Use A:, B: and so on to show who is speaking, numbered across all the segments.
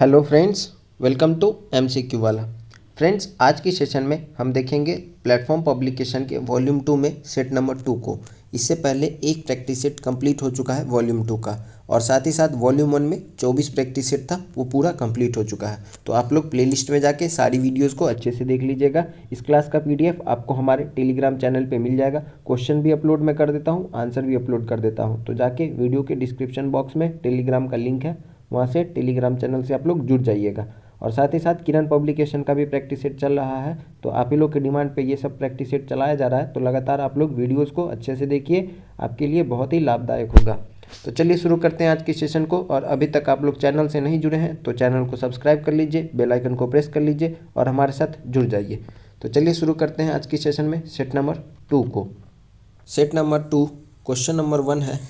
A: Hello friends, welcome to MCQ वाला। Friends, आज की सेशन में हम देखेंगे प्लेटफॉर्म पब्लिकेशन के वॉल्यूम 2 में सेट नंबर 2 को। इससे पहले एक प्रैक्टिस सेट कंप्लीट हो चुका है वॉल्यूम 2 का, और साथ ही साथ वॉल्यूम 1 में 24 प्रैक्टिस सेट था, वो पूरा कंप्लीट हो चुका है। तो आप लोग प्लेलिस्ट में जाके सारी वीडियोज़ को अच्छे से देख लीजिएगा। इस क्लास का PDF आपको हमारे टेलीग्राम चैनल पर मिल जाएगा। क्वेश्चन भी अपलोड मैं कर देता हूँ, आंसर भी अपलोड कर देता हूँ। तो जाके वीडियो के डिस्क्रिप्शन बॉक्स में टेलीग्राम का लिंक है, वहाँ से टेलीग्राम चैनल से आप लोग जुड़ जाइएगा। और साथ ही साथ किरण पब्लिकेशन का भी प्रैक्टिस सेट चल रहा है, तो आप ही लोग के डिमांड पे ये सब प्रैक्टिस सेट चलाया जा रहा है। तो लगातार आप लोग वीडियोस को अच्छे से देखिए, आपके लिए बहुत ही लाभदायक होगा। तो चलिए शुरू करते हैं आज की सेशन को। और अभी तक आप लोग चैनल से नहीं जुड़े हैं तो चैनल को सब्सक्राइब कर लीजिए, बेल आइकन को प्रेस कर लीजिए और हमारे साथ जुड़ जाइए। तो चलिए शुरू करते हैं आज की सेशन में सेट नंबर 2 को। सेट नंबर 2 क्वेश्चन नंबर 1 है,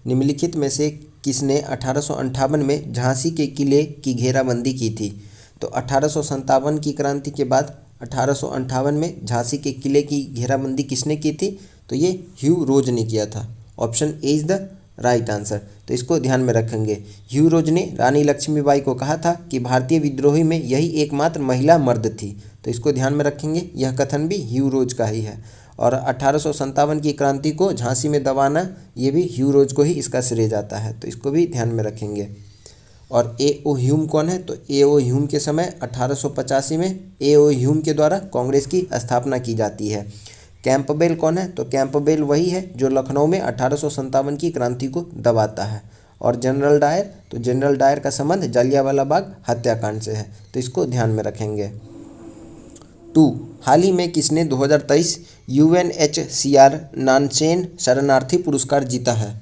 A: निम्नलिखित में से किसने 1858 में झांसी के किले की घेराबंदी की थी? तो 1857 की क्रांति के बाद 1858 में झांसी के किले की घेराबंदी किसने की थी? तो ये ह्यू रोज ने किया था। Option A is the right answer. तो इसको ध्यान में रखेंगे। ह्यू रोज ने रानी लक्ष्मीबाई को कहा था कि भारतीय विद्रोही में यही एकमात्र महिला मर्द थी। तो इसको ध्यान में रखेंगे, यह कथन भी ह्यू रोज का ही है। और 1857 की क्रांति को झांसी में दबाना, ये भी ह्यू रोज को ही इसका श्रेय जाता है। तो इसको भी ध्यान में रखेंगे। और A.O. ह्यूम कौन है? तो A.O. ह्यूम के समय 1885 में A.O. ह्यूम के द्वारा कांग्रेस की स्थापना की जाती है। कैंपबेल कौन है? तो कैंपबेल वही है जो लखनऊ में 1857 की क्रांति को दबाता है। और जनरल डायर, तो जनरल डायर का संबंध जलियांवाला बाग हत्याकांड से है। तो इसको ध्यान में रखेंगे। 2. हाल ही में किसने 2023 UNHCR नानसेन शरणार्थी पुरस्कार जीता है?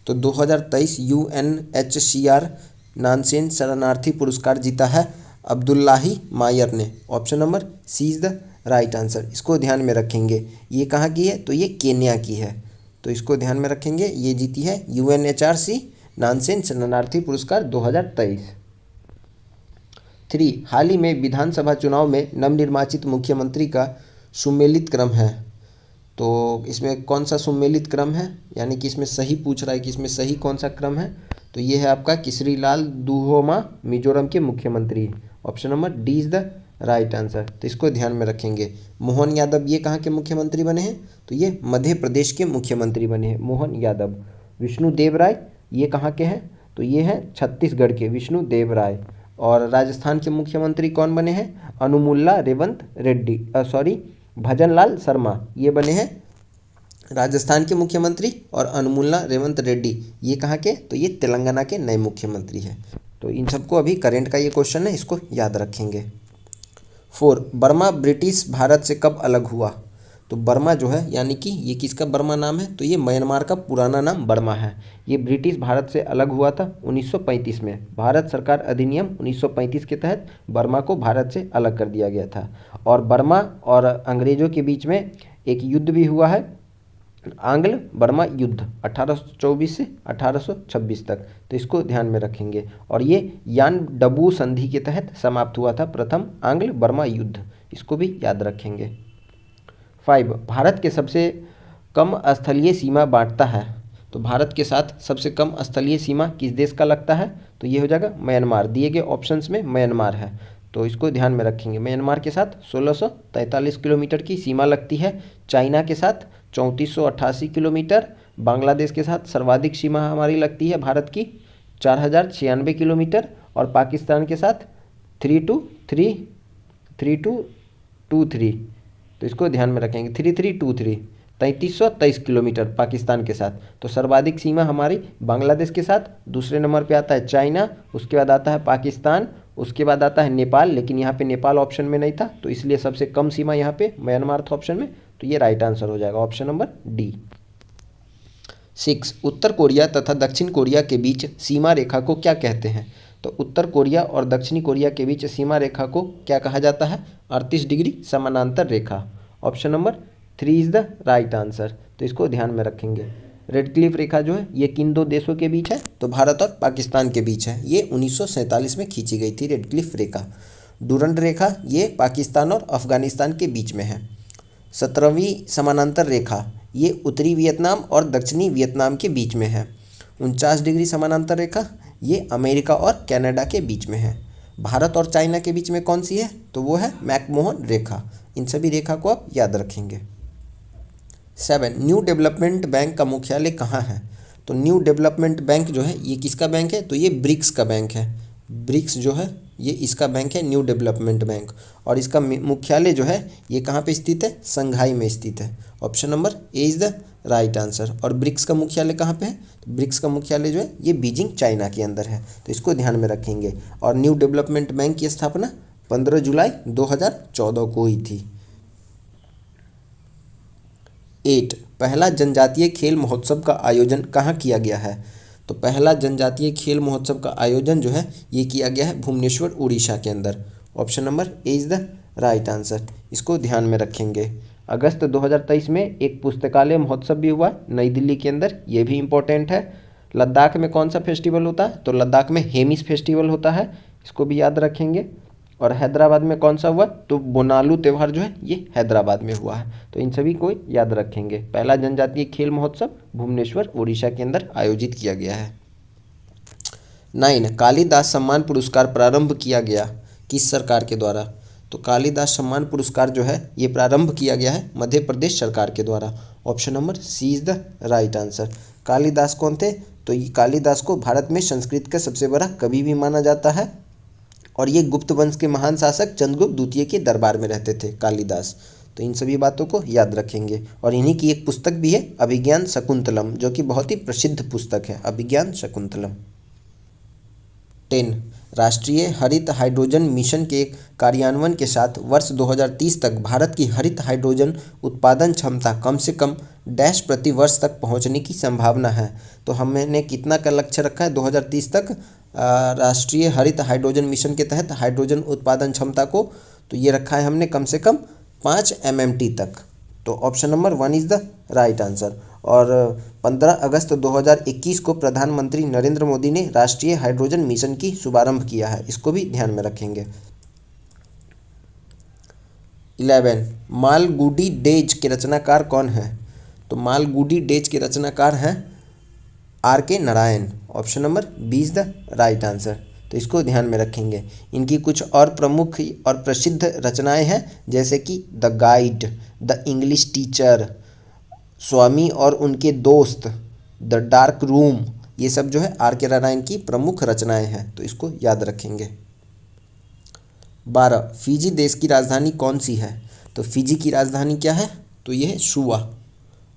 A: तो 2023 UNHCR नानसेन शरणार्थी पुरस्कार जीता है अब्दुल्लाही मायर ने। Option number C is the right answer. इसको ध्यान में रखेंगे। ये कहाँ की है? तो ये केन्या की है। तो इसको ध्यान में रखेंगे, ये जीती है UNHRC नानसेन शरणार्थी पुरस्कार 2023। 3. हाल ही में विधानसभा चुनाव में नवनिर्वाचित मुख्यमंत्री का सुमेलित क्रम है। तो इसमें कौन सा सुमेलित क्रम है, यानी कि इसमें सही पूछ रहा है कि इसमें सही कौन सा क्रम है? तो ये है आपका किसरीलाल दुहोमा, मिजोरम के मुख्यमंत्री। Option number D is the right answer. तो इसको ध्यान में रखेंगे। मोहन यादव ये कहाँ के मुख्यमंत्री बने हैं? तो ये मध्य प्रदेश के मुख्यमंत्री बने हैं मोहन यादव। विष्णु देव राय ये कहाँ के हैं? तो ये हैं छत्तीसगढ़ के विष्णु देव राय। और राजस्थान के मुख्यमंत्री कौन बने हैं? अनुमुल्ला रेवंत रेड्डी, भजनलाल शर्मा ये बने हैं राजस्थान के मुख्यमंत्री। और अनुमुल्ला रेवंत रेड्डी ये कहाँ के? तो ये तेलंगाना के नए मुख्यमंत्री हैं। तो इन सबको अभी करंट का ये क्वेश्चन है, इसको याद रखेंगे। 4. बर्मा ब्रिटिश भारत से कब अलग हुआ? तो बर्मा जो है, यानी कि ये किसका बर्मा नाम है? तो ये म्यांमार का पुराना नाम बर्मा है। ये ब्रिटिश भारत से अलग हुआ था 1935 में। भारत सरकार अधिनियम 1935 के तहत बर्मा को भारत से अलग कर दिया गया था। और बर्मा और अंग्रेज़ों के बीच में एक युद्ध भी हुआ है, आंग्ल बर्मा युद्ध 1824 से 1826 तक। तो इसको ध्यान में रखेंगे। और ये यान डबू संधि के तहत समाप्त हुआ था प्रथम आंग्ल बर्मा युद्ध। इसको भी याद रखेंगे। 5. भारत के सबसे कम स्थलीय सीमा बांटता है। तो भारत के साथ सबसे कम स्थलीय सीमा किस देश का लगता है? तो ये हो जाएगा म्यांमार। दिए गए ऑप्शंस में म्यांमार है, तो इसको ध्यान में रखेंगे। म्यांमार के साथ 1643 किलोमीटर की सीमा लगती है। चाइना के साथ 3488 किलोमीटर। बांग्लादेश के साथ सर्वाधिक सीमा हमारी लगती है भारत की 4096 किलोमीटर। और पाकिस्तान के साथ 3223। तो इसको ध्यान में रखेंगे, 3323 3323 किलोमीटर पाकिस्तान के साथ। तो सर्वाधिक सीमा हमारी बांग्लादेश के साथ। दूसरे नंबर पे आता है चाइना, उसके बाद आता है पाकिस्तान, उसके बाद आता है नेपाल। लेकिन यहाँ पे नेपाल ऑप्शन में नहीं था, तो इसलिए सबसे कम सीमा यहाँ पे म्यांमार था ऑप्शन में। तो ये राइट आंसर हो जाएगा ऑप्शन नंबर डी। 6. उत्तर कोरिया तथा दक्षिण कोरिया के बीच सीमा रेखा को क्या कहते हैं? तो उत्तर कोरिया और दक्षिणी कोरिया के बीच सीमा रेखा को क्या कहा जाता है? 38 डिग्री समानांतर रेखा। Option number 3 is the right answer. तो इसको ध्यान में रखेंगे। रेड क्लिफ रेखा जो है ये किन दो देशों के बीच है? तो भारत और पाकिस्तान के बीच है। ये 1947 में खींची गई थी रेड क्लिफ रेखा। डूरंड रेखा ये पाकिस्तान और अफगानिस्तान के बीच में है। 17वीं समानांतर रेखा ये उत्तरी वियतनाम और दक्षिणी वियतनाम के बीच में है। 49 डिग्री समानांतर रेखा ये अमेरिका और कनाडा के बीच में है। भारत और चाइना के बीच में कौन सी है, तो वो है मैकमोहन रेखा। इन सभी रेखा को आप याद रखेंगे। 7, न्यू डेवलपमेंट बैंक का मुख्यालय कहाँ है? तो न्यू डेवलपमेंट बैंक जो है ये किसका बैंक है, तो ये ब्रिक्स का बैंक है। ब्रिक्स जो है ये इसका बैंक है, न्यू डेवलपमेंट बैंक। और इसका मुख्यालय जो है ये कहाँ पे स्थित है, संघाई में स्थित है। Option number A is the right answer. और ब्रिक्स का मुख्यालय कहाँ पे है, तो ब्रिक्स का मुख्यालय जो है ये बीजिंग चाइना के अंदर है, तो इसको ध्यान में रखेंगे। और न्यू डेवलपमेंट बैंक की स्थापना 15 जुलाई 2014 को हुई थी। 8, पहला जनजातीय खेल महोत्सव का आयोजन कहाँ किया गया है? तो पहला जनजातीय खेल महोत्सव का आयोजन जो है ये किया गया है भुवनेश्वर उड़ीसा के अंदर। Option number A is the right answer. इसको ध्यान में रखेंगे। अगस्त 2023 में एक पुस्तकालय महोत्सव भी हुआ नई दिल्ली के अंदर, ये भी इम्पोर्टेंट है। लद्दाख में कौन सा फेस्टिवल होता है, तो लद्दाख में हेमिस फेस्टिवल होता है, इसको भी याद रखेंगे। और हैदराबाद में कौन सा हुआ, तो बोनालू त्यौहार जो है ये हैदराबाद में हुआ है, तो इन सभी को याद रखेंगे। पहला जनजातीय खेल महोत्सव भुवनेश्वर उड़ीसा के अंदर आयोजित किया गया है। 9, कालिदास सम्मान पुरस्कार प्रारंभ किया गया किस सरकार के द्वारा? तो कालिदास सम्मान पुरस्कार जो है ये प्रारंभ किया गया है मध्य प्रदेश सरकार के द्वारा। Option number C is the right answer. Kalidas कौन थे, तो ये कालिदास को भारत में संस्कृत का सबसे बड़ा कवि भी माना जाता है। और ये गुप्त वंश के महान शासक चंद्रगुप्त द्वितीय के दरबार में रहते थे कालिदास, तो इन सभी बातों को याद रखेंगे। और इन्हीं की एक पुस्तक भी है अभिज्ञान शकुंतलम, जो कि बहुत ही प्रसिद्ध पुस्तक है, अभिज्ञान शकुंतलम। 10, राष्ट्रीय हरित हाइड्रोजन मिशन के कार्यान्वयन के साथ वर्ष 2030 तक भारत की हरित हाइड्रोजन उत्पादन क्षमता कम से कम डैश प्रति वर्ष तक पहुंचने की संभावना है। तो हमने कितना का लक्ष्य रखा है 2030 तक राष्ट्रीय हरित हाइड्रोजन मिशन के तहत हाइड्रोजन उत्पादन क्षमता को, तो ये रखा है हमने कम से कम 5 MMT तक। तो option number 1 is the right answer. और 15 अगस्त 2021 को प्रधानमंत्री नरेंद्र मोदी ने राष्ट्रीय हाइड्रोजन मिशन की शुभारंभ किया है, इसको भी ध्यान में रखेंगे। 11, मालगुडी डेज के रचनाकार कौन है? तो मालगुडी डेज के रचनाकार हैं RK Narayan. Option number B is the right answer, तो इसको ध्यान में रखेंगे। इनकी कुछ और प्रमुख और प्रसिद्ध रचनाएं हैं जैसे कि the guide, the English teacher, Swami और उनके दोस्त, द डार्क रूम, ये सब जो है RK नारायण की प्रमुख रचनाएं हैं, तो इसको याद रखेंगे। 12, फिजी देश की राजधानी कौन सी है? तो फिजी की राजधानी क्या है, तो ये है शुआ।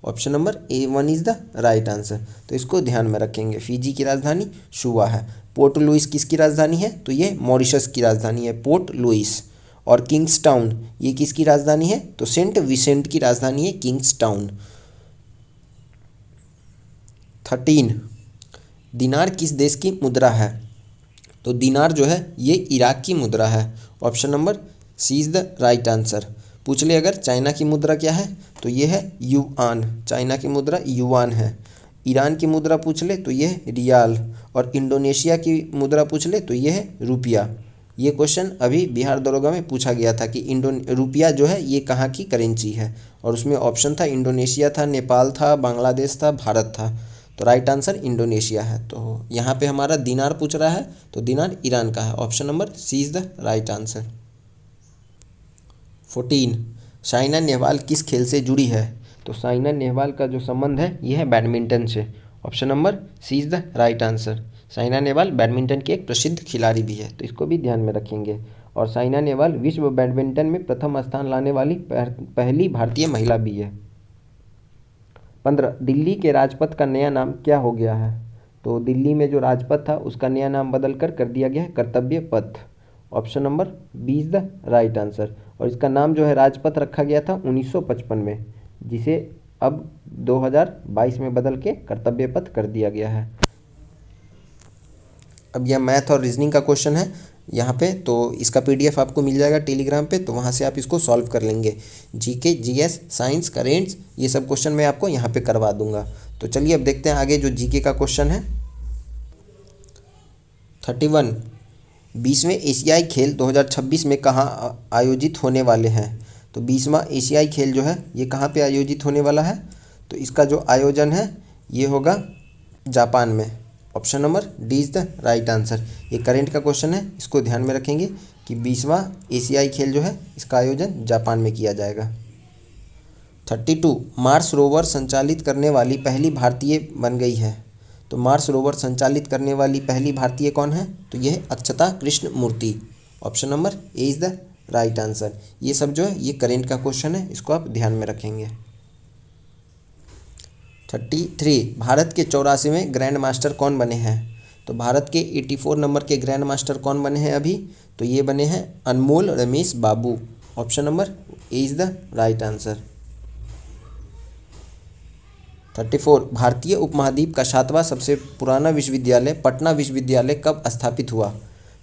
A: Option number A1 is the right answer, तो इसको ध्यान में रखेंगे। फिजी की राजधानी शुआ है। पोर्ट लुइस किसकी राजधानी है, तो ये मॉरिशस की राजधानी है, पोर्ट लुइस। और किंग्सटाउन ये किसकी राजधानी है, तो सेंट विसेंट की राजधानी है किंग्सटाउन। 13, दिनार किस देश की मुद्रा है? तो दिनार जो है ये इराक की मुद्रा है। Option number C is the right answer. पूछ ले अगर चाइना की मुद्रा क्या है, तो ये है युआन, चाइना की मुद्रा युआन है। ईरान की मुद्रा पूछ ले तो ये है रियाल। और इंडोनेशिया की मुद्रा पूछ ले तो ये है रुपया। ये क्वेश्चन अभी बिहार दरोगा में पूछा गया था कि रुपया जो है ये कहाँ की करेंसी है, और उसमें ऑप्शन था इंडोनेशिया था, नेपाल था, बांग्लादेश था, भारत था। तो राइट आंसर इंडोनेशिया है। तो यहाँ पे हमारा दिनार पूछ रहा है, तो दिनार ईरान का है। Option number C is the right answer. 14, Saina Nehwal किस खेल से जुड़ी है? तो साइना नेहवाल का जो संबंध है ये है बैडमिंटन से। Option number C is the right answer. Saina Nehwal badminton की एक प्रसिद्ध खिलाड़ी भी है, तो इसको भी ध्यान में रखेंगे। और साइना नेहवाल विश्व बैडमिंटन में प्रथम स्थान लाने वाली पहली भारतीय महिला भी है। 15, दिल्ली के राजपथ का नया नाम क्या हो गया है? तो दिल्ली में जो राजपथ था उसका नया नाम बदल कर दिया गया है Kartavya Path. Option number B is the right answer. और इसका नाम जो है राजपथ रखा गया था 1955 में, जिसे अब 2022 में बदल के कर्तव्य पथ कर दिया गया है। अब यह मैथ और रीजनिंग का क्वेश्चन है यहाँ पे, तो इसका PDF आपको मिल जाएगा टेलीग्राम पे, तो वहाँ से आप इसको सॉल्व कर लेंगे। GK, GS, साइंस, करेंट्स, ये सब क्वेश्चन मैं आपको यहाँ पे करवा दूंगा। तो चलिए अब देखते हैं आगे जो GK का क्वेश्चन है। 31, 20वें एशियाई खेल 2026 में कहाँ आयोजित होने वाले हैं? तो 20वां एशियाई खेल जो है ये कहाँ पे आयोजित होने वाला है? तो इसका जो आयोजन है ये होगा जापान में। Option number D is the right answer. ये करंट का क्वेश्चन है, इसको ध्यान में रखेंगे कि 20वां एशियाई खेल जो है इसका आयोजन जापान में किया जाएगा। 32 मार्स रोवर संचालित करने वाली पहली भारतीय बन गई है। तो मार्स रोवर संचालित करने वाली पहली भारतीय कौन है? तो यह है Akshata Krishnamurthy. Option number A is the right answer. ये सब जो है ये करंट का क्वेश्चन है, इसको आप ध्यान में रखेंगे। 33 भारत के 84वें ग्रैंड मास्टर कौन बने हैं? तो भारत के 84 नंबर के ग्रैंड मास्टर कौन बने हैं अभी? तो ये बने हैं Anmol Ramesh Babu. Option number A is the right answer. 34 भारतीय उपमहाद्वीप का 7वां सबसे पुराना विश्वविद्यालय पटना विश्वविद्यालय कब स्थापित हुआ?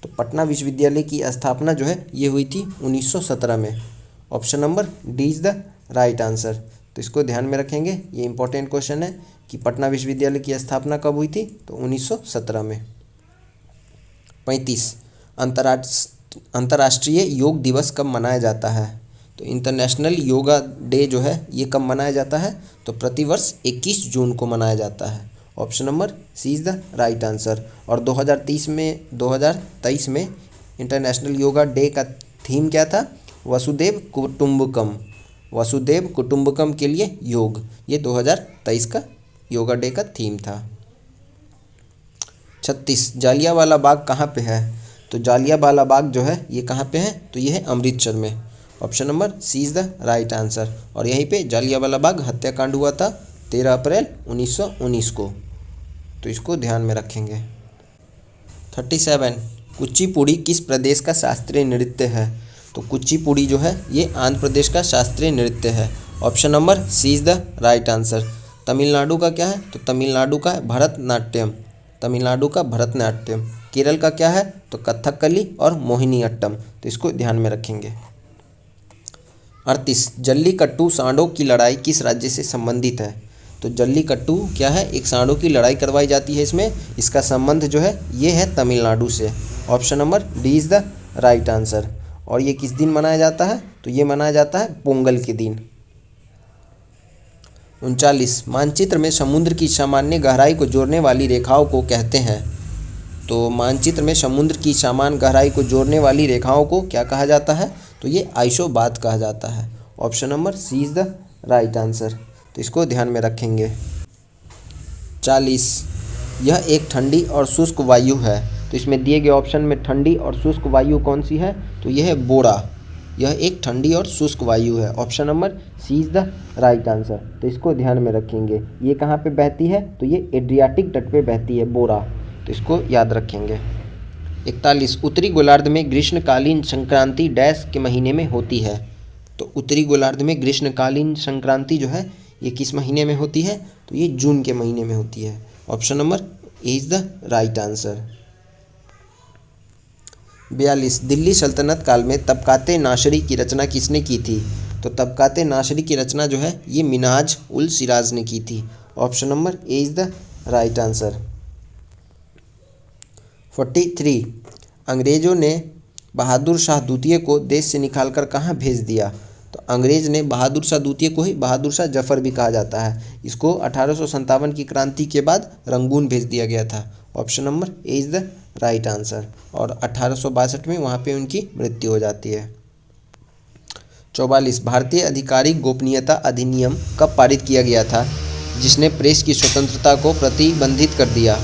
A: तो पटना विश्वविद्यालय की स्थापना जो है ये हुई थी 1917 में। Option number D is the right answer. तो इसको ध्यान में रखेंगे, ये इंपॉर्टेंट क्वेश्चन है कि पटना विश्वविद्यालय की स्थापना कब हुई थी? तो 1917 में। 35 अंतर्राष्ट्रीय योग दिवस कब मनाया जाता है? तो इंटरनेशनल योगा डे जो है ये कब मनाया जाता है? तो प्रतिवर्ष 21 जून को मनाया जाता है। Option number C is the right answer. और 2023 में इंटरनेशनल योगा डे का थीम क्या था? वसुधैव कुटुंबकम। वसुधैव कुटुंबकम के लिए योग, ये 2023 का योगा डे का थीम था। 36 जालियांवाला बाग कहाँ पे है? तो जालियांवाला बाग जो है ये कहाँ पे है? तो ये है अमृतसर में। Option number C is the right answer. और यहीं पे जालियांवाला बाग हत्याकांड हुआ था 13 अप्रैल 1919 को, तो इसको ध्यान में रखेंगे। 37 कुचिपुड़ी किस प्रदेश का शास्त्रीय नृत्य है? तो कुचिपुड़ी जो है ये आंध्र प्रदेश का शास्त्रीय नृत्य है। Option number C is the right answer. Tamil Nadu का क्या है? तो तमिलनाडु का है भरतनाट्यम। तमिलनाडु का भरतनाट्यम। केरल का क्या है? तो कथकली और मोहिनीअट्टम, तो इसको ध्यान में रखेंगे। 38 जल्लीकट्टू सांडों की लड़ाई किस राज्य से संबंधित है? तो जल्लीकट्टू क्या है? एक सांडों की लड़ाई करवाई जाती है इसमें, इसका संबंध जो है ये है तमिलनाडु से। Option number D is the right answer. और ये किस दिन मनाया जाता है? तो ये मनाया जाता है पोंगल के दिन। 39 मानचित्र में समुद्र की सामान्य गहराई को जोड़ने वाली रेखाओं को कहते हैं। तो मानचित्र में समुद्र की सामान्य गहराई को जोड़ने वाली रेखाओं को क्या कहा जाता है? तो ये आइसोबाथ कहा जाता है। Option number C is the right answer, तो इसको ध्यान में रखेंगे। 40 यह एक ठंडी और शुष्क वायु है। तो इसमें दिए गए ऑप्शन में ठंडी और शुष्क वायु कौन सी है? तो यह है बोरा। यह एक ठंडी और शुष्क वायु है। Option number C is the right answer, तो इसको ध्यान में रखेंगे। ये कहाँ पे बहती है? तो ये एड्रियाटिक तट पे बहती है बोरा, तो इसको याद रखेंगे। 41 उत्तरी गोलार्ध में ग्रीष्मकालीन संक्रांति डैश के महीने में होती है। तो उत्तरी गोलार्ध में ग्रीष्मकालीन संक्रांति जो है ये किस महीने में होती है? तो ये जून के महीने में होती है। Option number A is the right answer. 42 Delhi सल्तनत काल में तबकाते नाशरी की रचना किसने की थी? तो तबकाते नाशरी की रचना जो है ये मिन्हाज उल सिराज ने की थी। Option number A is the right answer. 43 अंग्रेज़ों ने बहादुर शाह द्वितीय को देश से निकालकर कहाँ भेज दिया? तो अंग्रेज़ ने बहादुर शाह द्वितीय को ही बहादुर शाह जफ़र भी कहा जाता है, इसको 1857 की क्रांति के बाद रंगून भेज दिया गया था। Option number A is the right answer. और 1862 में वहाँ पे उनकी मृत्यु हो जाती है। 44 भारतीय आधिकारिक गोपनीयता अधिनियम कब पारित किया गया था जिसने प्रेस की स्वतंत्रता को प्रतिबंधित कर दिया?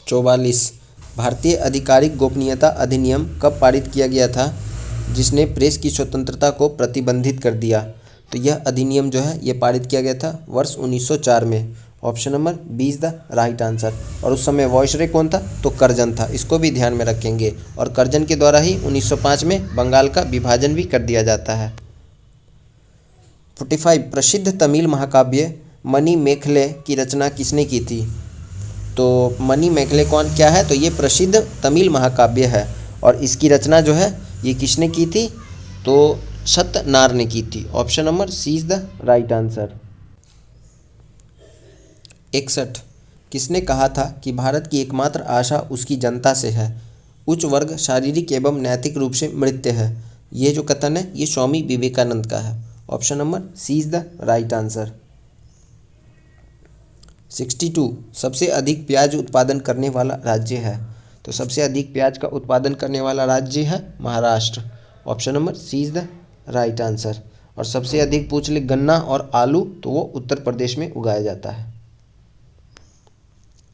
A: 44 भारतीय आधिकारिक गोपनीयता अधिनियम कब पारित किया गया था जिसने प्रेस की स्वतंत्रता को प्रतिबंधित कर दिया? तो यह अधिनियम जो है ये पारित किया गया था वर्ष 1904 में। Option number B is the right answer. और उस समय वॉइसरॉय कौन था? तो कर्जन था, इसको भी ध्यान में रखेंगे। और कर्जन के द्वारा ही 1905 में बंगाल का विभाजन भी कर दिया जाता है। 45 प्रसिद्ध तमिल महाकाव्य मणिमेखले की रचना किसने की थी? तो मणिमेखले कौन क्या है? तो ये प्रसिद्ध तमिल महाकाव्य है और इसकी रचना जो है ये किसने की थी? तो सत्यनार ने की थी। Option number C is the right answer. 61 किसने कहा था कि भारत की एकमात्र आशा उसकी जनता से है? उच्च वर्ग शारीरिक एवं नैतिक रूप से मृत्य है। ये जो कथन है ये स्वामी विवेकानंद का है। Option number C is the right answer. 62 सबसे अधिक प्याज उत्पादन करने वाला राज्य है। तो सबसे अधिक प्याज का उत्पादन करने वाला राज्य है Maharashtra. Option number C is the right answer. और सबसे अधिक पूछ ले गन्ना और आलू, तो वो उत्तर प्रदेश में उगाया जाता है।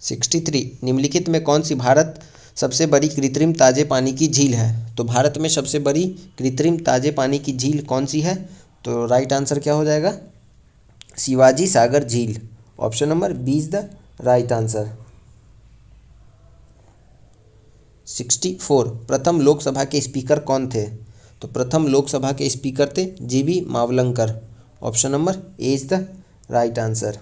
A: 63 निम्नलिखित में कौन सी भारत सबसे बड़ी कृत्रिम ताजे पानी की झील है? तो भारत में सबसे बड़ी कृत्रिम ताजे पानी की झील कौन सी है? तो राइट आंसर क्या हो जाएगा? शिवाजी सागर झील। Option number B is the right answer. 64 प्रथम लोकसभा के स्पीकर कौन थे? तो प्रथम लोकसभा के स्पीकर थे GB Mavalankar. Option number A is the right answer.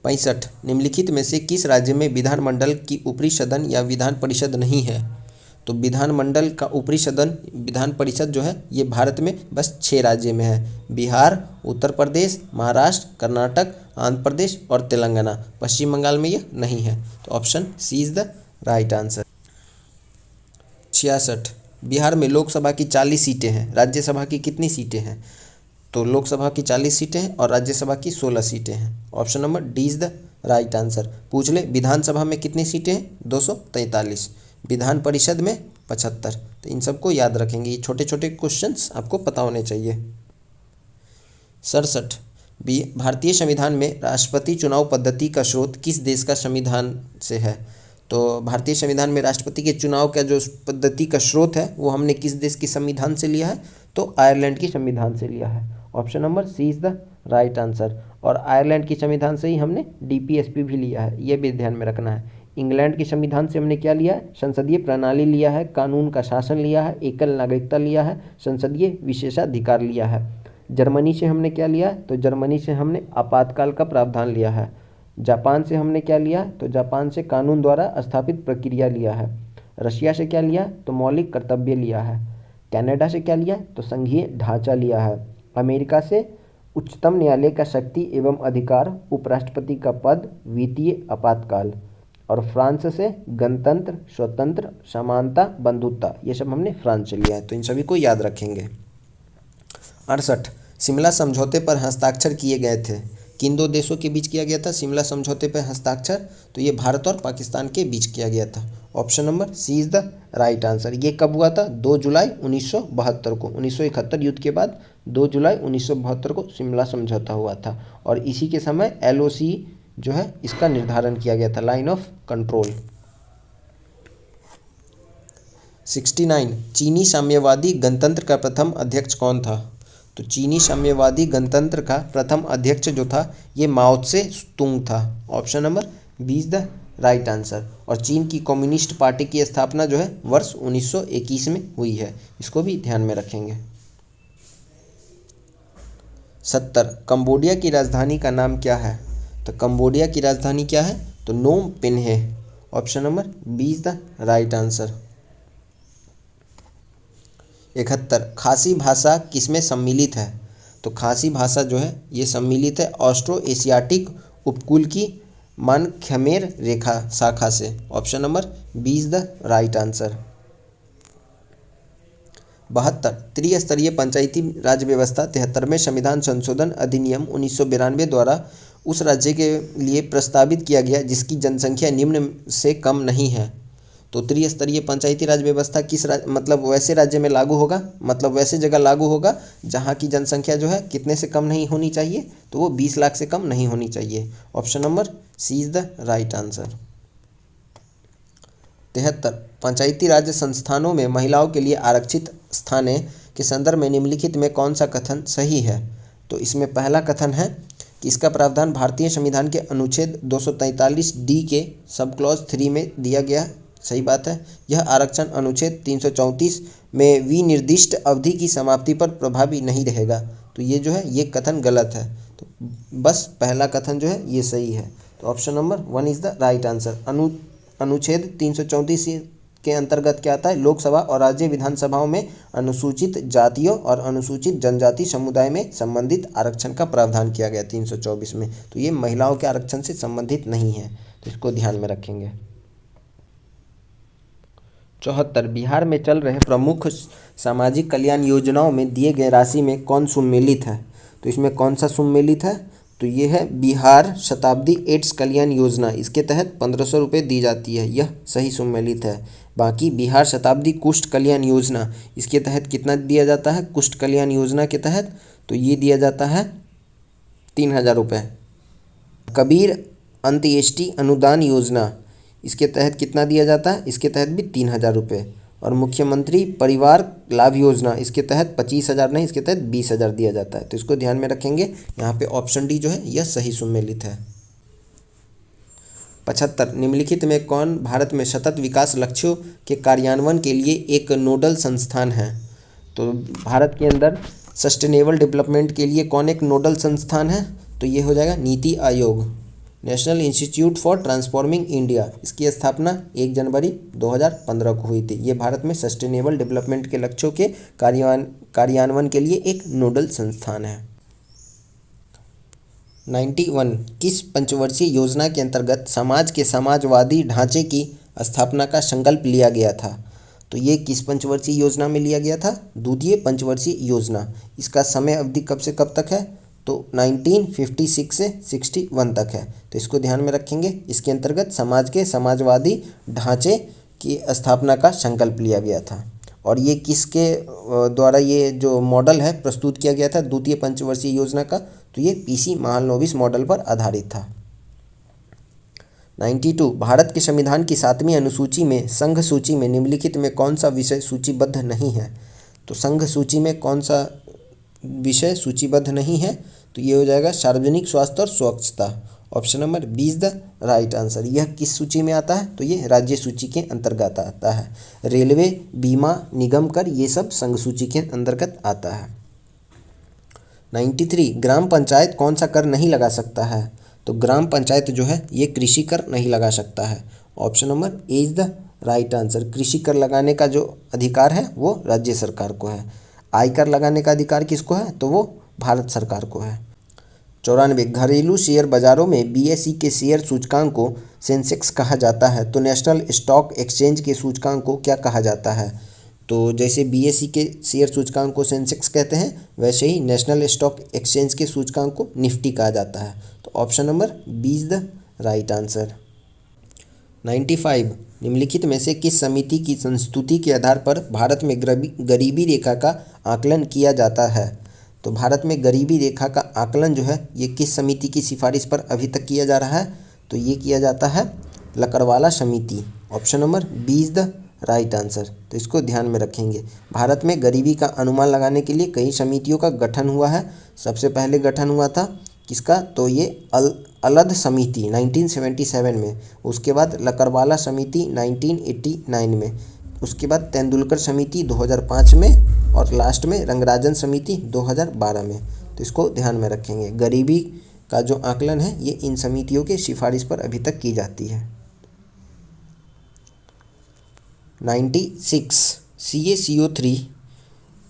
A: 65 निम्नलिखित में से किस राज्य में विधानमंडल की ऊपरी सदन या विधान परिषद नहीं है? तो विधानमंडल का ऊपरी सदन विधान परिषद जो है ये भारत में बस 6 राज्य में है। बिहार, उत्तर प्रदेश, महाराष्ट्र, कर्नाटक, आंध्र प्रदेश और तेलंगाना। पश्चिम बंगाल में ये नहीं है। तो option C is the right answer. 66 Bihar में लोकसभा की 40 सीटें हैं, राज्यसभा की कितनी सीटें हैं? तो लोकसभा की 40 सीटें हैं और राज्यसभा की 16 सीटें हैं। Option number D is the right answer. पूछ ले विधानसभा में कितनी सीटें हैं? 243। विधान परिषद में 75। तो इन सबको याद रखेंगे, ये छोटे छोटे क्वेश्चंस आपको पता होने चाहिए। 67 भारतीय संविधान में राष्ट्रपति चुनाव पद्धति का स्रोत किस देश का संविधान से है? तो भारतीय संविधान में राष्ट्रपति के चुनाव का जो पद्धति का स्रोत है वो हमने किस देश के संविधान से लिया है? तो आयरलैंड की संविधान से लिया है। Option number C is the right answer. और आयरलैंड की संविधान से ही हमने डीपीएसपी भी लिया है, ये भी ध्यान में रखना है। इंग्लैंड के संविधान से हमने क्या लिया है? संसदीय प्रणाली लिया है, कानून का शासन लिया है, एकल नागरिकता लिया है, संसदीय विशेषाधिकार लिया है। जर्मनी से हमने क्या लिया है? तो जर्मनी से हमने आपातकाल का प्रावधान लिया है। जापान से हमने क्या लिया? तो जापान से कानून द्वारा स्थापित प्रक्रिया लिया है। रशिया से क्या लिया? तो मौलिक कर्तव्य लिया है। कनाडा से क्या लिया? तो संघीय ढांचा लिया है। अमेरिका से उच्चतम न्यायालय का शक्ति एवं अधिकार, उपराष्ट्रपति का पद, वित्तीय आपातकाल। और फ्रांस से गणतंत्र, स्वतंत्र, समानता, बंधुत्व, ये सब हमने फ्रांस से लिया है। तो इन सभी को याद रखेंगे। 68 शिमला समझौते पर हस्ताक्षर किए गए थे, किन दो देशों के बीच किया गया था शिमला समझौते पर हस्ताक्षर? तो ये भारत और पाकिस्तान के बीच किया गया था। Option number C is the right answer. ये कब हुआ था? 2 जुलाई 1972 को। 1971 युद्ध के बाद 2 जुलाई 1972 को शिमला समझौता हुआ था। और इसी के समय LOC जो है इसका निर्धारण किया गया था, लाइन ऑफ कंट्रोल। 69 चीनी साम्यवादी गणतंत्र का प्रथम अध्यक्ष कौन था? तो चीनी साम्यवादी गणतंत्र का प्रथम अध्यक्ष जो था ये माओ त्से तुंग था। Option number B is the right answer. और चीन की कम्युनिस्ट पार्टी की स्थापना जो है वर्ष 1921 में हुई है, इसको भी ध्यान में रखेंगे। 70 कंबोडिया की राजधानी का नाम क्या है? तो कंबोडिया की राजधानी क्या है? तो नोम पेन है। Option number B is the right answer. 71 Khasi भाषा किसमें सम्मिलित है? तो खासी भाषा जो है ये सम्मिलित है ऑस्ट्रो एशियाटिक उपकूल की मान ख्मेर रेखा शाखा से। Option number B is the right answer. 72 त्रिस्तरीय पंचायती राज व्यवस्था 73वें संविधान संशोधन अधिनियम 1992 द्वारा उस राज्य के लिए प्रस्तावित किया गया जिसकी जनसंख्या निम्न से कम नहीं है। तो त्रिस्तरीय पंचायती राज व्यवस्था किस मतलब वैसे राज्य में लागू होगा, मतलब वैसे जगह लागू होगा जहाँ की जनसंख्या जो है कितने से कम नहीं होनी चाहिए? तो वो 20 लाख से कम नहीं होनी चाहिए। Option number C is the right answer. 73 Panchayati Raj संस्थानों में महिलाओं के लिए आरक्षित स्थाने के संदर्भ में निम्नलिखित में कौन सा कथन सही है? तो इसमें पहला कथन है कि इसका प्रावधान भारतीय संविधान के अनुच्छेद 243D के सब क्लॉज 3 में दिया गया। सही बात है। यह आरक्षण अनुच्छेद 334 में विनिर्दिष्ट अवधि की समाप्ति पर प्रभावी नहीं रहेगा। तो ये जो है ये कथन गलत है। तो बस पहला कथन जो है ये सही है। तो option number 1 is the right answer. अनुच्छेद 334 के अंतर्गत क्या आता है? लोकसभा और राज्य विधानसभाओं में अनुसूचित जातियों और अनुसूचित जनजाति समुदाय में संबंधित आरक्षण का प्रावधान किया गया 324 में। तो ये महिलाओं के आरक्षण से संबंधित नहीं है, तो इसको ध्यान में रखेंगे। 74 बिहार में चल रहे प्रमुख सामाजिक कल्याण योजनाओं में दिए गए राशि में कौन सुमेलित है? तो इसमें कौन सा सुमेलित है? तो ये है बिहार शताब्दी एड्स कल्याण योजना, इसके तहत 1500 रुपये दी जाती है, यह सही सुमेलित है। बाकी बिहार शताब्दी कुष्ठ कल्याण योजना, इसके तहत कितना दिया जाता है कुष्ठ कल्याण योजना के तहत, तो ये दिया जाता है 3000 रुपये। कबीर अंत्येष्टि अनुदान योजना, इसके तहत कितना दिया जाता है, इसके तहत भी 3000 रुपये। और मुख्यमंत्री परिवार लाभ योजना, इसके तहत 25,000 नहीं, इसके तहत 20,000 दिया जाता है। तो इसको ध्यान में रखेंगे, यहाँ पे ऑप्शन डी जो है यह सही सुमेलित है। 75 निम्नलिखित में कौन भारत में सतत विकास लक्ष्यों के कार्यान्वयन के लिए एक नोडल संस्थान है। तो भारत के अंदर सस्टेनेबल डेवलपमेंट के लिए कौन एक नोडल संस्थान है, तो ये हो जाएगा NITI Aayog, national institute for transforming India. इसकी स्थापना 1 जनवरी 2015 को हुई थी। ये भारत में सस्टेनेबल डेवलपमेंट के लक्ष्यों के कार्यान्वयन के लिए एक नोडल संस्थान है। 91 किस पंचवर्षीय योजना के अंतर्गत समाज के समाजवादी ढांचे की स्थापना का संकल्प लिया गया था। तो ये किस पंचवर्षीय योजना में लिया गया था, द्वितीय पंचवर्षीय योजना। इसका समय अवधि कब से कब तक है, तो 1956 से 61 तक है। तो इसको ध्यान में रखेंगे, इसके अंतर्गत समाज के समाजवादी ढांचे की स्थापना का संकल्प लिया गया था। और ये किसके द्वारा ये जो मॉडल है प्रस्तुत किया गया था द्वितीय पंचवर्षीय योजना का, तो ये पीसी महालनोबिस मॉडल पर आधारित था। 92 भारत के संविधान की 7वीं अनुसूची में संघ सूची में निम्नलिखित में कौन सा विषय सूचीबद्ध नहीं है। तो संघ सूची में कौन सा विषय सूचीबद्ध नहीं है, तो ये हो जाएगा सार्वजनिक स्वास्थ्य और स्वच्छता। Option number B is the right answer. यह किस सूची में आता है, तो ये राज्य सूची के अंतर्गत आता है। रेलवे, बीमा, निगम कर, ये सब संघ सूची के अंतर्गत आता है। 93 ग्राम पंचायत कौन सा कर नहीं लगा सकता है। तो ग्राम पंचायत जो है ये कृषि कर नहीं लगा सकता है। Option number A is the right answer. कृषि कर लगाने का जो अधिकार है वो राज्य सरकार को है। आयकर लगाने का अधिकार किसको है, तो वो भारत सरकार को है। 94 घरेलू शेयर बाजारों में बीएसई के शेयर सूचकांक को सेंसेक्स कहा जाता है, तो नेशनल स्टॉक एक्सचेंज के सूचकांक को क्या कहा जाता है। तो जैसे बीएसई के शेयर सूचकांक को सेंसेक्स कहते हैं, वैसे ही नेशनल स्टॉक एक्सचेंज के सूचकांक को निफ्टी कहा जाता है। तो option number B is the right answer. 95 निम्नलिखित में से किस समिति की संस्तुति के आधार पर भारत में गरीबी रेखा का आकलन किया जाता है। तो भारत में गरीबी रेखा का आकलन जो है ये किस समिति की सिफारिश पर अभी तक किया जा रहा है, तो ये किया जाता है लकड़वाला समिति। Option number B is the right answer. तो इसको ध्यान में रखेंगे। भारत में गरीबी का अनुमान लगाने के लिए कई समितियों का गठन हुआ है। सबसे पहले गठन हुआ था किसका, तो ये अलद समिति 1977 में, उसके बाद लकड़वाला समिति 1989 में, उसके बाद तेंदुलकर समिति 2005 में और लास्ट में रंगराजन समिति 2012 में। तो इसको ध्यान में रखेंगे। गरीबी का जो आकलन है ये इन समितियों के सिफारिश पर अभी तक की जाती है। 96 CaCO3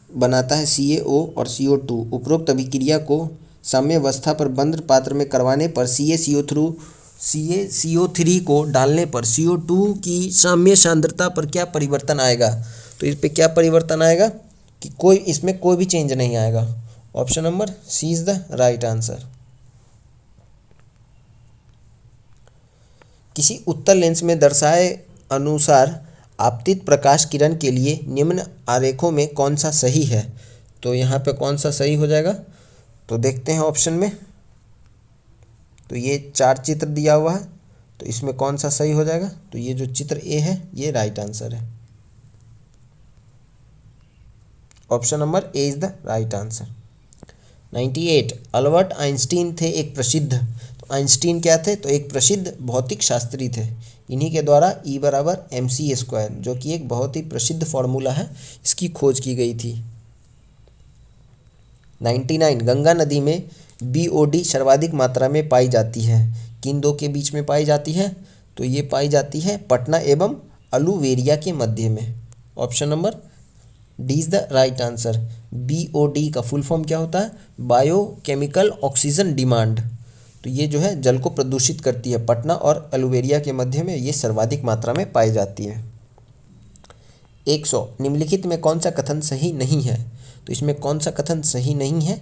A: बनाता है CaO और CO2। उपरोक्त अभिक्रिया को साम्यावस्था पर बंद पात्र में करवाने पर CaCO3 को डालने पर CO2 की साम्य सांद्रता पर क्या परिवर्तन आएगा। तो इस पे क्या परिवर्तन आएगा कि इसमें कोई भी चेंज नहीं आएगा। Option number C is the right answer. किसी उत्तल लेंस में दर्शाए अनुसार आपतित प्रकाश किरण के लिए निम्न आरेखों में कौन सा सही है। तो यहाँ पे कौन सा सही हो जाएगा, तो देखते हैं ऑप्शन में। तो ये 4 चित्र दिया हुआ है, तो इसमें कौन सा सही हो जाएगा, तो ये जो चित्र ए है ये राइट आंसर है। Option number A is the right answer. 98 Albert Einstein थे एक प्रसिद्ध, तो आइंस्टीन क्या थे, तो एक प्रसिद्ध भौतिक शास्त्री थे। इन्हीं के द्वारा E = mc² जो कि एक बहुत ही प्रसिद्ध फॉर्मूला है, इसकी खोज की गई थी। 99 गंगा नदी में BOD सर्वाधिक मात्रा में पाई जाती है, किन दो के बीच में पाई जाती है, तो ये पाई जाती है पटना एवं अलुवेरिया के मध्य में। Option number D is the right answer. BOD का फुल फॉर्म क्या होता है, बायोकेमिकल ऑक्सीजन डिमांड। तो ये जो है जल को प्रदूषित करती है। पटना और अलुवेरिया के मध्य में ये सर्वाधिक मात्रा में पाई जाती है। 100 निम्नलिखित में कौन सा कथन सही नहीं है। तो इसमें कौन सा कथन सही नहीं है,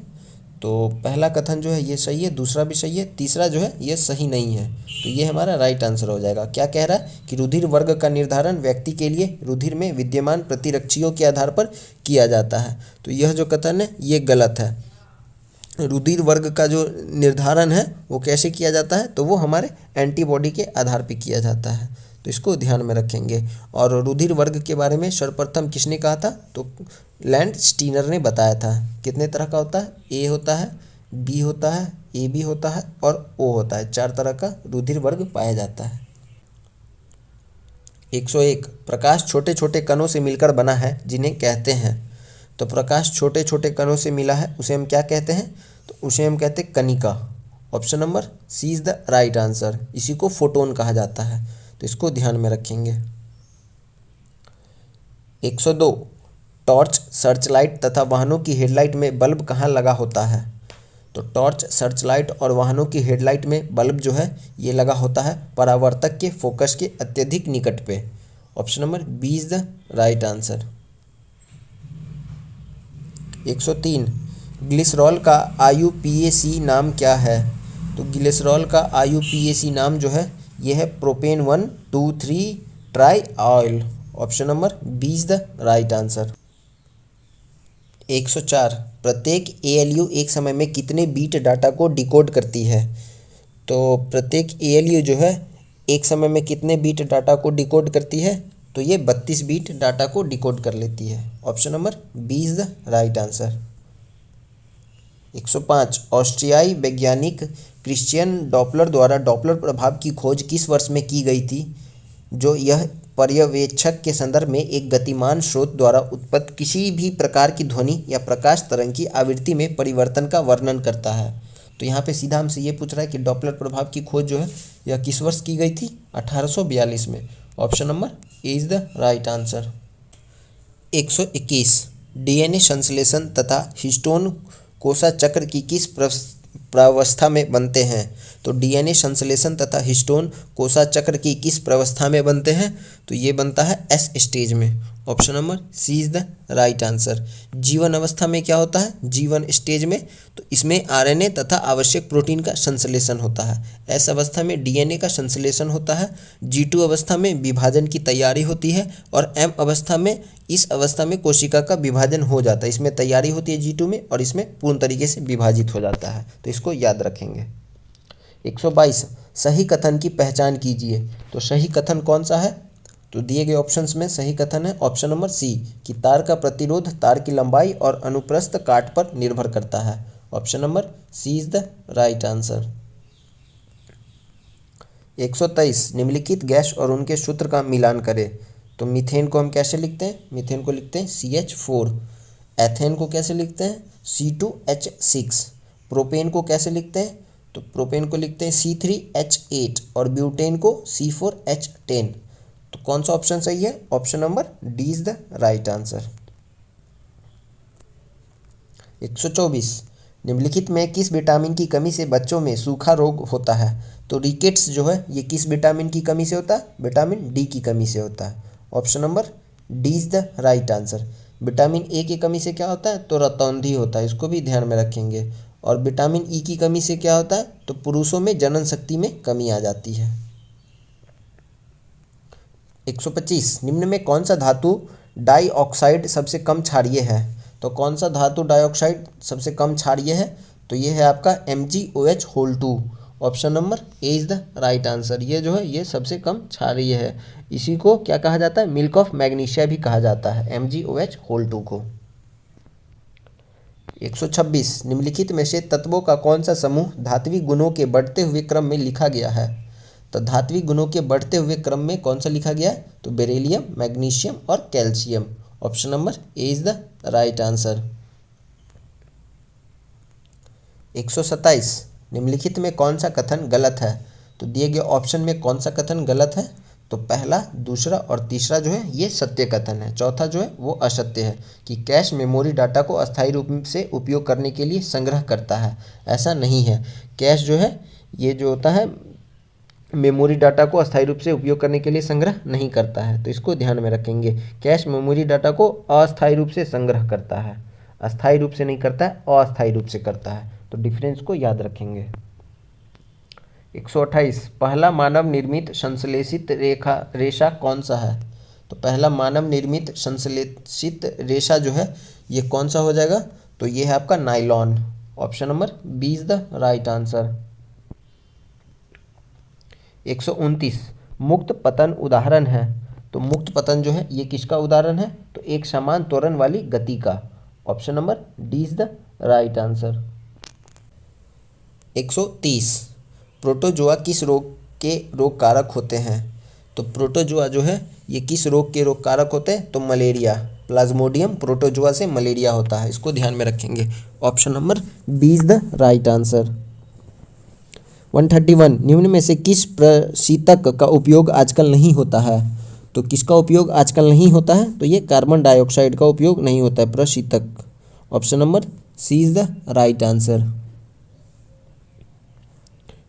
A: तो पहला कथन जो है ये सही है, दूसरा भी सही है, तीसरा जो है ये सही नहीं है। तो ये हमारा राइट आंसर हो जाएगा। क्या कह रहा है कि रुधिर वर्ग का निर्धारण व्यक्ति के लिए रुधिर में विद्यमान प्रतिरक्षियों के आधार पर किया जाता है। तो यह जो कथन है ये गलत है। रुधिर वर्ग का जो निर्धारण है वो कैसे किया जाता है, तो वो हमारे एंटीबॉडी के आधार पर किया जाता है। तो इसको ध्यान में रखेंगे। और रुधिर वर्ग के बारे में सर्वप्रथम किसने कहा था, तो लैंड स्टीनर ने बताया था। कितने तरह का होता है, ए होता है, बी होता है, ए बी होता है और ओ होता है। 4 तरह का रुधिर वर्ग पाया जाता है। 101 प्रकाश छोटे छोटे कणों से मिलकर बना है जिन्हें कहते हैं। तो प्रकाश छोटे छोटे कणों से मिला है उसे हम क्या कहते हैं, तो उसे हम कहते हैं कणिका। Option number C is the right answer. इसी को फोटोन कहा जाता है। तो इसको ध्यान में रखेंगे। 102 टॉर्च, सर्चलाइट तथा वाहनों की हेडलाइट में बल्ब कहाँ लगा होता है। तो टॉर्च, सर्चलाइट और वाहनों की हेडलाइट में बल्ब जो है ये लगा होता है परावर्तक के फोकस के अत्यधिक निकट पे। Option number B is the right answer. 103 glycerol का IUPAC नाम क्या है। तो ग्लिसरॉल का IUPAC नाम जो है ये है propane 1,2,3 triol. Option number B is the right answer. 104 प्रत्येक ALU एक समय में कितने बीट डाटा को डिकोड करती है। तो प्रत्येक ALU जो है एक समय में कितने बीट डाटा को डिकोड करती है, तो ये 32 बीट डाटा को डिकोड कर लेती है। Option number B is the right answer. 105 ऑस्ट्रियाई वैज्ञानिक क्रिश्चियन डॉपलर द्वारा डॉपलर प्रभाव की खोज किस वर्ष में की गई थी, जो यह पर्यवेक्षक के संदर्भ में एक गतिमान स्रोत द्वारा उत्पन्न किसी भी प्रकार की ध्वनि या प्रकाश तरंग की आवृत्ति में परिवर्तन का वर्णन करता है। तो यहाँ पे सीधा हमसे ये पूछ रहा है कि डॉपलर प्रभाव की खोज जो है यह किस वर्ष की गई थी, 1842 में। Option number A is the right answer. 121 DNA संश्लेषण तथा हिस्टोन कोसा चक्र की किस प्रावस्था में बनते हैं। तो DNA संश्लेषण तथा हिस्टोन कोसा चक्र की किस प्रावस्था में बनते हैं, तो ये बनता है S स्टेज में। Option number C is the right answer. जीवन अवस्था में क्या होता है, जीवन स्टेज में, तो इसमें RNA तथा आवश्यक प्रोटीन का संश्लेषण होता है। S अवस्था में DNA का संश्लेषण होता है। G2 अवस्था में विभाजन की तैयारी होती है और M अवस्था में, इस अवस्था में कोशिका का विभाजन हो जाता है। इसमें तैयारी होती है G2 में और इसमें पूर्ण तरीके से विभाजित हो जाता है। तो इसको याद रखेंगे। 122 सही कथन की पहचान कीजिए। तो सही कथन कौन सा है, तो दिए गए ऑप्शंस में सही कथन है ऑप्शन नंबर सी कि तार का प्रतिरोध तार की लंबाई और अनुप्रस्थ काट पर निर्भर करता है। Option number C is the right answer. 123 निम्नलिखित गैस और उनके सूत्र का मिलान करें। तो मीथेन को हम कैसे लिखते हैं, मीथेन को लिखते हैं CH4। एथेन को कैसे लिखते हैं C2H6। प्रोपेन को कैसे लिखते हैं, तो प्रोपेन को लिखते हैं C3H8 और ब्यूटेन को C4H10। तो कौन सा ऑप्शन सही है, option number D is the right answer. 124 निम्नलिखित में किस विटामिन की कमी से बच्चों में सूखा रोग होता है। तो रिकेट्स जो है ये किस विटामिन की कमी से होता है, विटामिन डी की कमी से होता है। Option number D is the right answer. Vitamin A की कमी से क्या होता है, तो रतौंधी होता है, इसको भी ध्यान में रखेंगे। और विटामिन ई की कमी से क्या होता है, तो पुरुषों में जनन शक्ति में कमी आ जाती है। 125 निम्न में कौन सा धातु डाइऑक्साइड सबसे कम क्षारीय है। तो कौन सा धातु डाइऑक्साइड सबसे कम क्षारीय है, तो ये है आपका MgOH2। Option number A is the right answer. ये जो है ये सबसे कम क्षारीय है। इसी को क्या कहा जाता है, मिल्क ऑफ मैग्नीशिया भी कहा जाता है, MgOH2 को। 126 निम्नलिखित में से तत्वों का कौन सा समूह धात्विक गुणों के बढ़ते हुए क्रम में लिखा गया है। तो धात्विक गुणों के बढ़ते हुए क्रम में कौन सा लिखा गया है, तो बेरिलियम, मैग्नीशियम और calcium. Option number A is the right answer. 127 निम्नलिखित में कौन सा कथन गलत है। तो दिए गए ऑप्शन में कौन सा कथन गलत है, तो पहला, दूसरा और तीसरा जो है ये सत्य कथन है। चौथा जो है वो असत्य है कि कैश मेमोरी डाटा को अस्थायी रूप से उपयोग करने के लिए संग्रह करता है। ऐसा नहीं है। कैश जो है ये जो होता है मेमोरी डाटा को अस्थायी रूप से उपयोग करने के लिए संग्रह नहीं करता है। तो इसको ध्यान में रखेंगे। कैश मेमोरी डाटा को अस्थायी रूप से संग्रह करता है। अस्थायी रूप से नहीं करता है, अस्थायी रूप से करता है। तो डिफरेंस को याद रखेंगे। 128 पहला मानव निर्मित संश्लेषित रेशा कौन सा है? तो पहला मानव निर्मित संश्लेषित रेशा जो है ये कौन सा हो जाएगा? तो ये है आपका nylon. Option number B is the right answer. 129 मुक्त पतन उदाहरण है। तो मुक्त पतन जो है ये किसका उदाहरण है? तो एक समान त्वरण वाली गति का। Option number D is the right answer. 130 protozoa किस रोग के रोग कारक होते हैं? तो प्रोटोजोआ जो है ये किस रोग के रोग कारक होते हैं? तो मलेरिया। प्लाज्मोडियम प्रोटोजोआ से मलेरिया होता है, इसको ध्यान में रखेंगे। Option number B is the right answer. 131 निम्न में से किस प्रशीतक का उपयोग आजकल नहीं होता है? तो किसका उपयोग आजकल नहीं होता है? तो ये कार्बन डाइऑक्साइड का उपयोग नहीं होता है, प्रशीतक। Option number C is the right answer.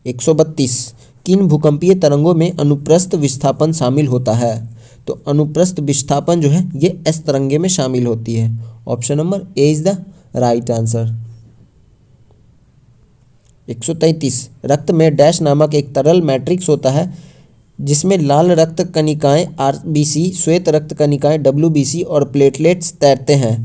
A: 132 किन भूकंपीय तरंगों में अनुप्रस्थ विस्थापन शामिल होता है? तो अनुप्रस्थ विस्थापन जो है ये एस तरंगे में शामिल होती है। Option number A is the right answer. 133 रक्त में डैश नामक एक तरल मैट्रिक्स होता है जिसमें लाल रक्त कणिकाएं आरबीसी, श्वेत रक्त कणिकाएं डब्ल्यूबीसी और प्लेटलेट्स तैरते हैं।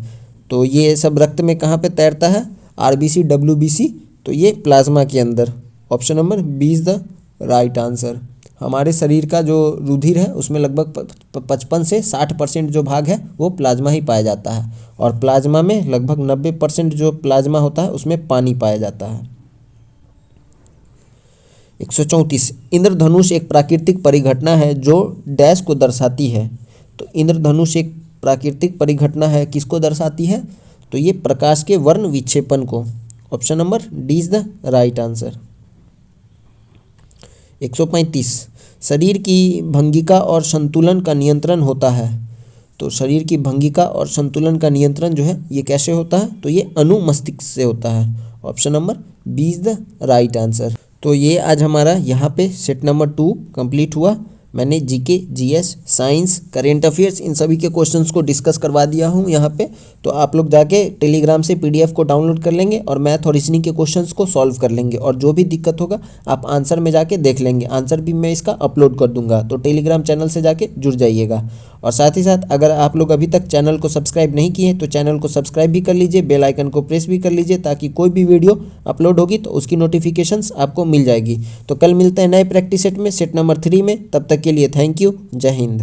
A: तो ये सब रक्त में कहाँ पे तैरता है? आरबीसी, डब्ल्यूबीसी, तो ये प्लाज्मा के अंदर। Option number B is the right answer. हमारे शरीर का जो रुधिर है उसमें लगभग 55 से 60% जो भाग है वो प्लाज्मा ही पाया जाता है, और प्लाज्मा में लगभग 90% जो प्लाज्मा होता है उसमें पानी पाया जाता है। 134 इंद्रधनुष एक प्राकृतिक परिघटना है जो डैश को दर्शाती है। तो इंद्रधनुष एक प्राकृतिक परिघटना है, किसको दर्शाती है? तो ये प्रकाश के वर्ण विक्षेपण को। Option number D is the right answer. 135 शरीर की भंगिका और संतुलन का नियंत्रण होता है। तो शरीर की भंगिका और संतुलन का नियंत्रण जो है ये कैसे होता है? तो ये अनुमस्तिष्क से होता है। Option number B is the right answer. तो ये आज हमारा यहाँ पे सेट नंबर 2 कंप्लीट हुआ। मैंने GK, GS, science, current affairs in सभी के क्वेश्चंस को डिस्कस करवा दिया हूँ यहाँ पे। तो आप लोग जाके टेलीग्राम से पीडीएफ को डाउनलोड कर लेंगे और मैथ और रीजनिंग के क्वेश्चंस को सॉल्व कर लेंगे, और जो भी दिक्कत होगा आप आंसर में जाके देख लेंगे। आंसर भी मैं इसका अपलोड कर दूंगा, तो टेलीग्राम चैनल से जाके जुड़ जाइएगा। और साथ ही साथ अगर आप लोग अभी तक चैनल को सब्सक्राइब नहीं किए तो चैनल को सब्सक्राइब भी कर लीजिए, बेल आइकन को प्रेस भी कर लीजिए, ताकि कोई भी वीडियो अपलोड होगी तो उसकी नोटिफिकेशंस आपको मिल जाएगी। तो कल मिलते हैं नए प्रैक्टिस सेट में, सेट नंबर 3 में। तब तक के लिए थैंक यू। जय हिंद।